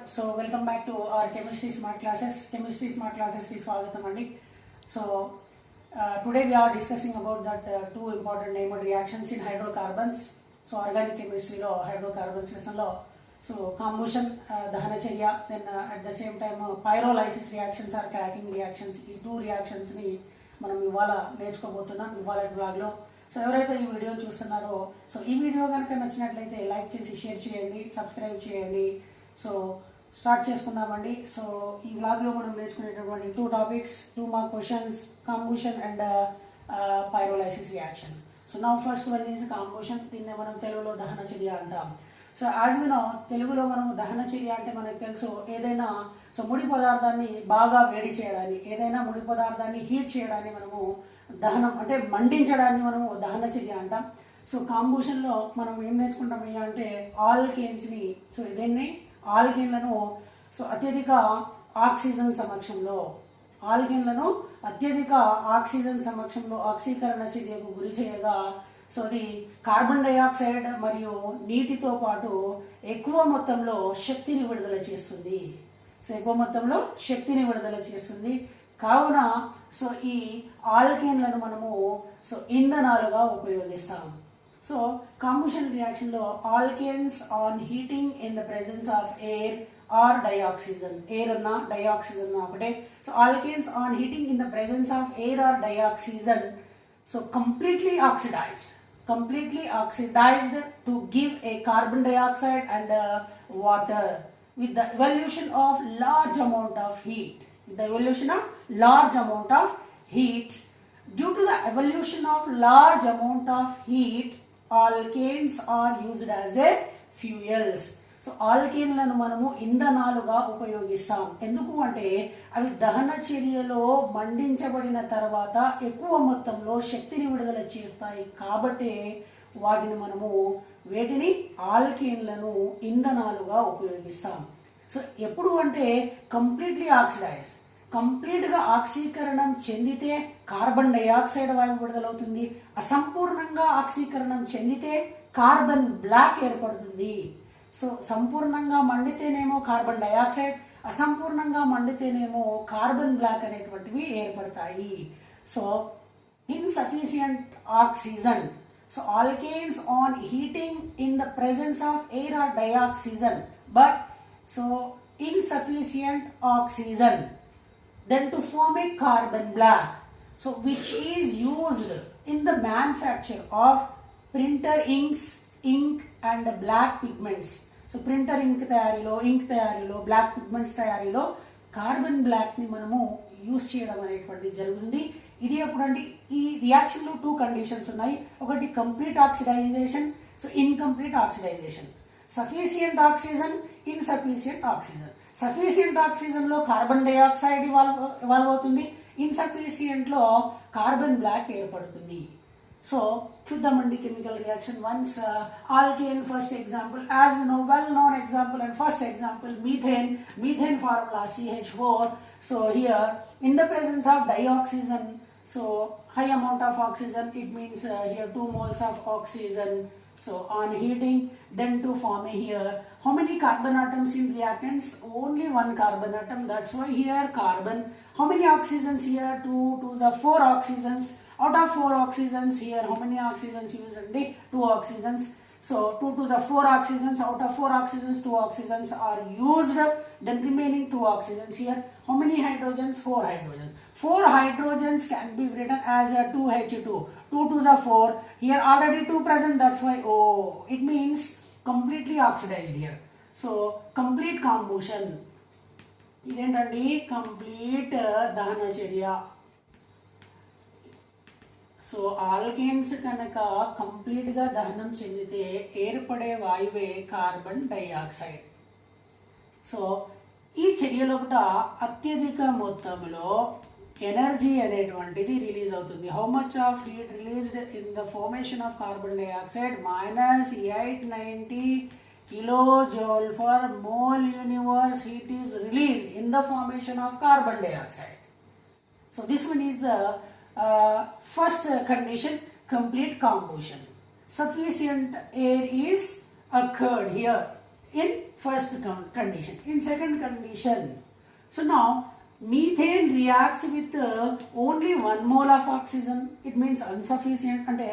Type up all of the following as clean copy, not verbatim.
So welcome back to our chemistry smart classes. Chemistry smart classes ki swagatam andi. So today we are discussing about that two important named reactions in hydrocarbons. So organic chemistry lo hydrocarbons lesson lo so combustion dahana charya, then at the same time pyrolysis reactions or cracking reactions. ఈ two reactions ని మనం ఇవాళ నేర్చుకోబోతున్నాం ఇవాళ blog లో. So ఎవరైతే ఈ video చూస్తున్నారో so ఈ వీడియో కనుక నచ్చినట్లయితే లైక్ చేసి షేర్ చేయండి, సబ్స్క్రైబ్ చేయండి. సో స్టార్ట్ చేసుకుందామండి. సో ఈ వ్లాగ్లో మనం నేర్చుకునేటటువంటి two topics, 2 mark questions, combustion and pyrolysis reaction. So నా ఫస్ట్ వన్ ఈజ్ కాంబుషన్. దీన్ని మనం తెలుగులో దహన చర్య అంటాం. సో యాజ్ వి నో, తెలుగులో మనం దహన చర్య అంటే మనకు తెలుసు ఏదైనా సో ముడి పదార్థాన్ని బాగా వేడి చేయడాన్ని, ఏదైనా ముడి పదార్థాన్ని హీట్ చేయడాన్ని మనము దహనం అంటే మండించడాన్ని మనము దహన చర్య అంటాం. సో కాంబుషన్లో మనం ఏం నేర్చుకుంటాం అంటే ఆల్కేన్స్ని, సో దీన్ని ఆల్కేన్లను సో అత్యధిక ఆక్సిజన్ సమక్షంలో ఆక్సీకరణ చర్యకు గురి చేయగా సో అది కార్బన్ డైఆక్సైడ్ మరియు నీటితో పాటు ఎక్కువ మొత్తంలో శక్తిని విడుదల చేస్తుంది. కావున సో ఈ ఆల్కేన్లను మనము సో ఇంధనాలుగా ఉపయోగిస్తాం. సో కాంబుషన్ రియాక్షన్లో alkanes on heating in the presence of air or dioxygen, air ఉన్న డైఆక్సిజన్ ఒకటే. So alkanes on heating in the presence of air or dioxygen so completely oxidized to give a carbon dioxide and water with the evolution of large amount of heat. Due to the evolution of large amount of heat, alkanes are used as a fuels. So ఆల్కేన్లను మనము ఇంధనాలుగా ఉపయోగిస్తాం. ఎందుకు అంటే అవి దహన చర్యలో మండించబడిన తర్వాత ఎక్కువ మొత్తంలో శక్తిని విడుదల చేస్తాయి కాబట్టి వాటిని మనము వేటిని ఆల్కేన్లను ఇంధనాలుగా ఉపయోగిస్తాం. సో ఎప్పుడు అంటే కంప్లీట్గా ఆక్సీకరణం చెందితే కార్బన్ డైఆక్సైడ్ వాయువు విడుదలవుతుంది. అసంపూర్ణంగా ఆక్సీకరణం చెందితే కార్బన్ బ్లాక్ ఏర్పడుతుంది. సో సంపూర్ణంగా మండితేనేమో కార్బన్ డైఆక్సైడ్, అసంపూర్ణంగా మండితేనేమో కార్బన్ బ్లాక్ అనేటువంటివి ఏర్పడతాయి. So insufficient oxygen, so alkanes on heating in the presence of air or dioxygen but so insufficient oxygen then to form a carbon black, so which is used in the manufacture of printer inks, ink and black pigments. So printer ink తయారీలో black pigments తయారీలో carbon black ని మనము use చేయడం అనేటువంటిది జరుగుతుంది. ఇది ఎప్పుడంటే ఈ రియాక్షన్ లో 2 కండిషన్స్ ఉన్నాయి. ఒకటి complete oxidization, so incomplete oxidization, sufficient oxygen, insufficient oxygen. Sufficient oxygen లో కార్బన్ డైఆక్సైడ్ ఇవాల్వ్ అవుతుంది, ఇన్సఫిషియంట్ లో కార్బన్ బ్లాక్ ఏర్పడుతుంది. సో చూద్దామండి chemical reaction ones. Alkane first example, as we know well known example and first example methane formula CH4. So here in the presence of dioxygen, so high amount of oxygen, it means here 2 moles of oxygen. So on heating, then to form here how many carbon atoms in reactants? Only 1 carbon atom, that's why here carbon. How many oxygens here? 2 are 4 oxygens. Out of 4 oxygens here, how many oxygens used? 2 oxygens. So 2 are 4 oxygens. Out of 4 oxygens, 2 oxygens are used. Then remaining 2 oxygens here. How many hydrogens? 4 hydrogens. 4 hydrogens can be written as a 2H2. 2 are 4. Here already 2 present. That's why it means completely oxidized here. So complete combustion. ఇదేంటండి complete దహన చర్య. So alkanes కనుక కంప్లీట్గా దహనం చెందితే ఏర్పడే వాయువే carbon dioxide. So ఈ చర్యలోపట అత్యధిక మొత్తంలో ఎనర్జీ అనేటువంటిది రిలీజ్ అవుతుంది. How much of heat released in the formation of carbon dioxide? -890 kilojoule per mole universe heat is released in the formation of carbon dioxide. So this one is the first condition, complete combustion. Sufficient air is occurred here. in first condition. In second condition, so now methane reacts with only 1 mole of oxygen. It means insufficient, అంటే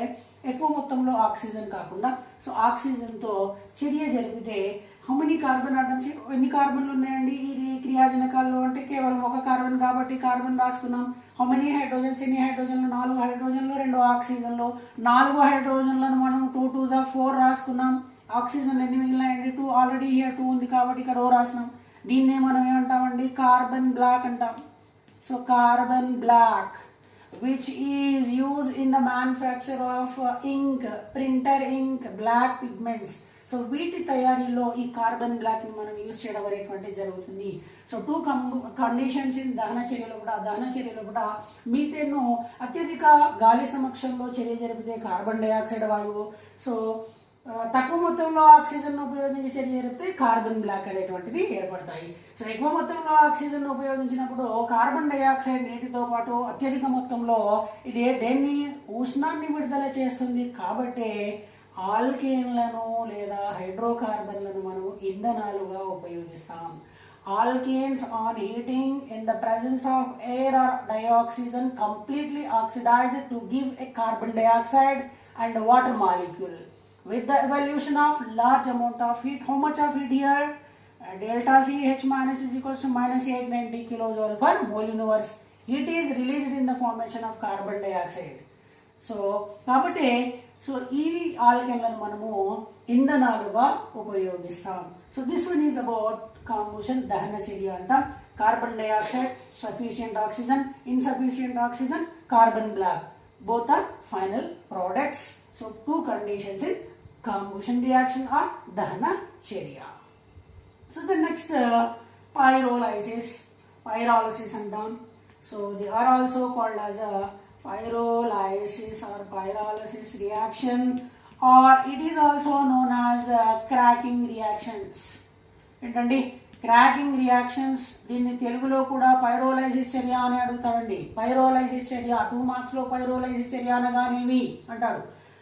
ఎక్కువ మొత్తంలో oxygen కాకుండా so ఆక్సిజన్తో చర్య జరిపితే how many carbon atoms, ఎన్ని కార్బన్లు ఉన్నాయండి ఈ క్రియాజనకాల్లో అంటే కేవలం ఒక కార్బన్ కాబట్టి కార్బన్ రాసుకున్నాం. హౌ మెనీ హైడ్రోజన్స్, ఎన్ని హైడ్రోజన్లు, 4 హైడ్రోజన్లు 2 ఆక్సిజన్లు, 4 హైడ్రోజన్లను మనం 2 2s 4 రాసుకున్నాం. ఆక్సిజన్ ఎన్ని మిగిలినాయండి 2, ఆల్రెడీ హియర్ 2 ఉంది కాబట్టి ఇక్కడ ఓ రాసినాం. దీన్నే మనం ఏమంటామండి కార్బన్ బ్లాక్ అంటాం. So carbon black which is used in the manufacture of ink, printer ink, black pigments. So వీటి తయారీలో ఈ కార్బన్ బ్లాక్ ని మనం యూజ్ చేయడం అనేటువంటి జరుగుతుంది. సో 2 కండిషన్స్ ఇన్ దహన చర్యలో కూడా మీథేన్ ను అత్యధిక గాలి సమక్షంలో చర్య జరిపితే కార్బన్ డైఆక్సైడ్ వాయువు, సో తక్కువ మొత్తంలో ఆక్సిజన్ ఉపయోగించి చర్య జరిపితే కార్బన్ బ్లాక్ అనేటువంటిది ఏర్పడతాయి. సో ఎక్కువ మొత్తంలో ఆక్సిజన్ ఉపయోగించినప్పుడు కార్బన్ డైఆక్సైడ్ నీటితో పాటు అత్యధిక మొత్తంలో ఇది దేన్ని ఉష్ణాన్ని విడుదల చేస్తుంది కాబట్టి ఆల్కేన్లను లేదా హైడ్రోకార్బన్లను మనం ఇంధనాలుగా ఉపయోగిస్తాం. Alkanes on heating in the presence of air or dioxygen completely oxidized to give a carbon dioxide and water molecule. With the evolution of large amount of heat, how much of heat here? Delta C H minus is equals to minus 890 kilojoule per mole universe. Heat is released in the formation of carbon dioxide. So కాబట్టి so ఈ ఆల్కెన్లను మనము ఇంధనాలుగా ఉపయోగిస్తాం. So this one is about combustion దహన చర్య అంటాం. Carbon dioxide, sufficient oxygen, insufficient oxygen, carbon black, both are final products. So 2 conditions in combustion reaction are dahana charya. So the next pyrolysis and down. So they are also called as a pyrolysis or pyrolysis reaction, or it is also known as cracking reactions. ఏంటండి cracking reactions, దీన్ని తెలుగులో కూడా pyrolysis చర్య అని అడుగుతాడండి. Pyrolysis చర్య 2 marks లో pyrolysis చర్య అనగానేమి అంటాడు.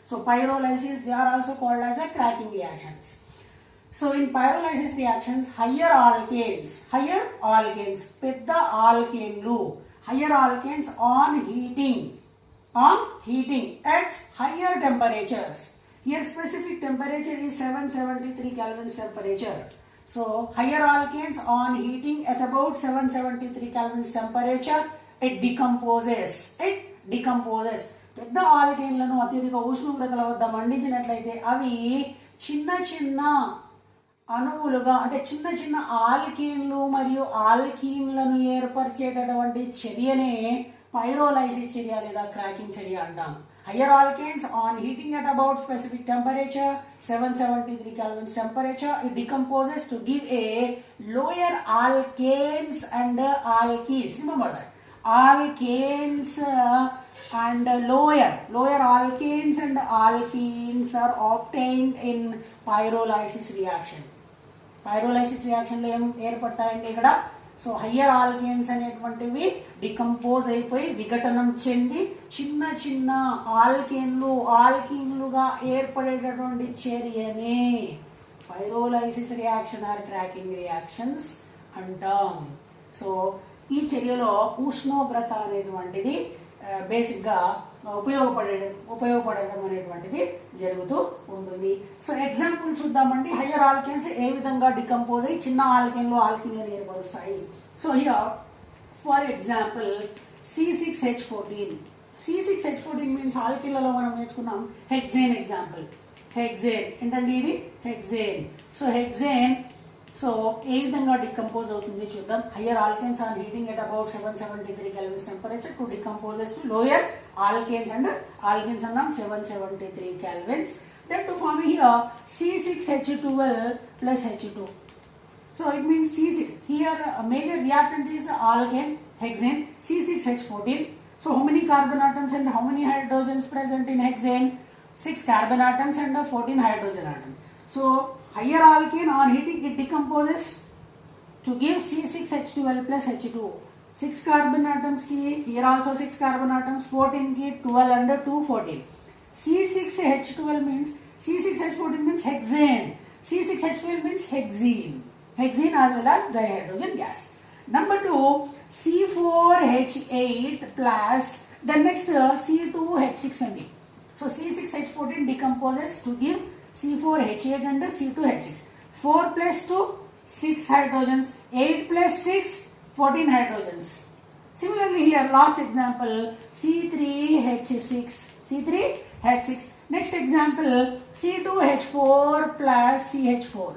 So pyrolysis, they are also called as a cracking reactions. So in pyrolysis reactions, higher alkanes, పెద్ద ఆల్కేన్లు, higher alkanes on heating at higher temperatures. Here specific temperature is 773 Kelvin temperature. So higher alkanes on heating at about 773 Kelvin temperature, it decomposes. పెద్ద ఆల్కేన్లను అత్యధిక ఉష్ణోగ్రతల వద్ద మండించినట్లయితే అవి చిన్న చిన్న అణువులుగా అంటే చిన్న చిన్న ఆల్కేన్లు మరియు ఆల్కీన్లను ఏర్పరిచేటటువంటి చర్యనే పైరోలైసిస్ చర్య లేదా క్రాకింగ్ చర్య అంటాం. Higher alkanes on heating at about specific temperature 773 Kelvin temperature, it decomposes to give a lower alkanes and alkenes. Remember that alkanes and lower alkanes and alkenes are obtained in pyrolysis reaction. Pyrolysis reaction లో ఏం ఏర్పడతాయండి ఇక్కడ? So higher alkanes అనేటువంటివి decompose అయిపోయి విఘటనం చెంది చిన్న చిన్న ఆల్కీన్లుగా ఏర్పడేటటువంటి చర్యనే pyrolysis reaction or cracking reactions అంటాం. సో ఈ చర్యలో ఉష్ణోగ్రత అనేటువంటిది బేసిక్గా ఉపయోగపడడం అనేటువంటిది జరుగుతూ ఉంటుంది. సో ఎగ్జాంపుల్ చూద్దామండి. హయ్యర్ ఆల్కేన్స్ ఏ విధంగా డికంపోజ్ అయ్యి చిన్న ఆల్కీన్లను ఏర్పరుస్తాయి. So here for example C6H14 means ఆల్కీన్లలో మనం నేర్చుకున్నాం హెక్సేన్ ఎగ్జాంపుల్. హెక్సేన్ ఏంటండి ఇది? హెక్సేన్. సో హెక్సేన్ సో ఏ విధంగా డికంపోజ్ అవుతుంది చూద్దాం. Higher alkanes are heating at about 773 Kelvin temperature to decomposes to lower alkanes and alkenes అన్నాం 773 Kelvins. Then to form here C6H12 plus H2. So it means C6. Here a major reactant is alkane, hexane, C6H14. So how many carbon atoms and how many hydrogens present in hexane? 6 carbon atoms and 14 hydrogen atoms. So higher alkane on heating it decomposes to give C6H12 plus H2. 6 carbon atoms ki here also 6 carbon atoms, 14 ki 12 and 2 14. C6H12 means C6H14 means hexane. C6H12 means hexene. Hexene as well as dihydrogen gas. Number 2, C4H8 plus the next C2H6 and so C6H14 decomposes to give C4H8 and C2H6. 4 plus 2, 6 hydrogens. 8 plus 6, 14 hydrogens. Similarly here, last example, C3H6. C3H6. Next example, C2H4 plus CH4.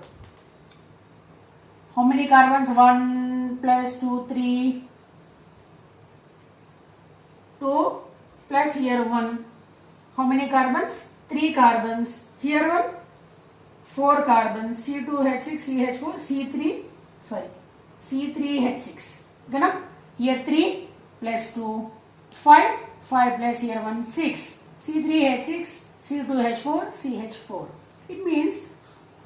How many carbons? 1 plus 2, 3. 2 plus here 1. How many carbons? 3 carbons. Here 1, 4 carbons. C2H6, CH4, C3H6. Gonna? Here 3 plus 2, 5. 5 plus here 1, 6. C3H6, C2H4, CH4. It means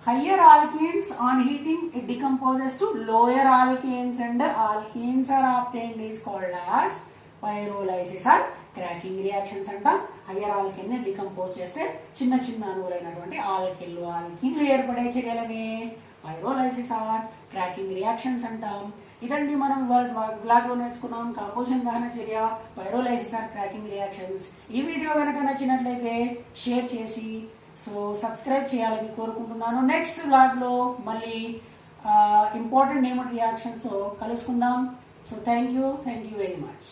higher alkanes on heating it decomposes to lower alkanes and the alkenes are obtained is called as pyrolysis or cracking reactions అంటాం. Higher alkane ని decompose చేస్తే చిన్న చిన్న అణువులైనటువంటి ఆల్కీన్లు ఏర్పడే చర్యలని pyrolysis are cracking reactions అంటాం. ఇదండి మనం బ్లాక్ లో నేర్చుకున్నాం కంపోజిషన్ దహన చర్య, పైరోలైసిస్ ఆర్ క్రాకింగ్ రియాక్షన్స్. ఈ వీడియో కనుక నచ్చినట్లయితే షేర్ చేసి సబ్స్క్రైబ్ చేయాలని కోరుకుంటున్నాను. నెక్స్ట్ బ్లాగ్ లో మళ్ళీ ఇంపార్టెంట్ నేమ్ రియాక్షన్స్ కలుసుకుందాం. Thank you very much.